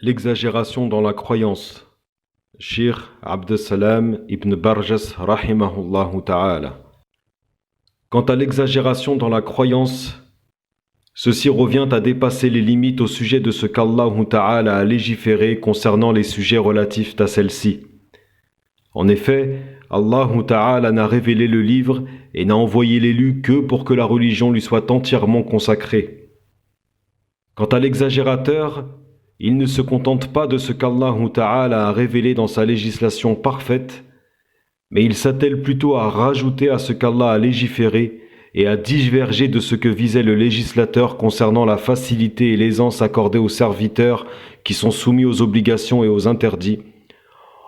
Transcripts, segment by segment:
L'exagération dans la croyance. Cheikh Abdessalam ibn Barjas rahimahullahu ta'ala. Quant à l'exagération dans la croyance, ceci revient à dépasser les limites au sujet de ce qu'Allah ta'ala a légiféré concernant les sujets relatifs à celle-ci. En effet, Allah ta'ala n'a révélé le livre et n'a envoyé l'élu que pour que la religion lui soit entièrement consacrée. Quant à l'exagérateur, il ne se contente pas de ce qu'Allah ta'ala a révélé dans sa législation parfaite, mais il s'attelle plutôt à rajouter à ce qu'Allah a légiféré et à diverger de ce que visait le législateur concernant la facilité et l'aisance accordée aux serviteurs qui sont soumis aux obligations et aux interdits,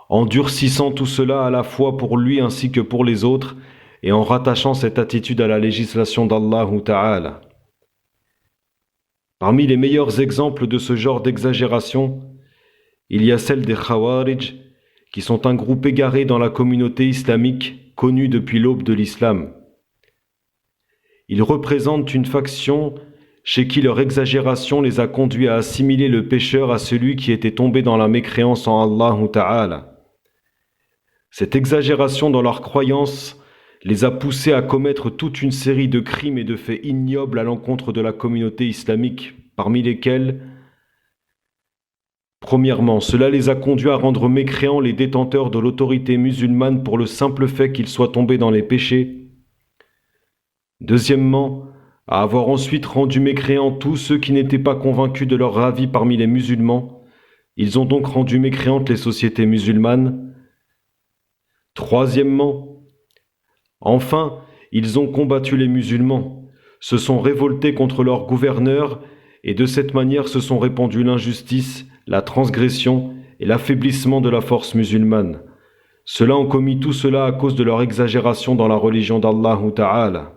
en durcissant tout cela à la fois pour lui ainsi que pour les autres et en rattachant cette attitude à la législation d'Allah ta'ala. Parmi les meilleurs exemples de ce genre d'exagération, il y a celle des Khawarij, qui sont un groupe égaré dans la communauté islamique connue depuis l'aube de l'islam. Ils représentent une faction chez qui leur exagération les a conduits à assimiler le pécheur à celui qui était tombé dans la mécréance en Allah ta'ala. Cette exagération dans leur croyance les a poussés à commettre toute une série de crimes et de faits ignobles à l'encontre de la communauté islamique, parmi lesquels, premièrement, cela les a conduits à rendre mécréants les détenteurs de l'autorité musulmane pour le simple fait qu'ils soient tombés dans les péchés. Deuxièmement, à avoir ensuite rendu mécréants tous ceux qui n'étaient pas convaincus de leur avis parmi les musulmans. Ils ont donc rendu mécréantes les sociétés musulmanes. Troisièmement, enfin, ils ont combattu les musulmans, se sont révoltés contre leurs gouverneurs et de cette manière se sont répandue l'injustice, la transgression et l'affaiblissement de la force musulmane. Ceux-là ont commis tout cela à cause de leur exagération dans la religion d'Allah ta'ala.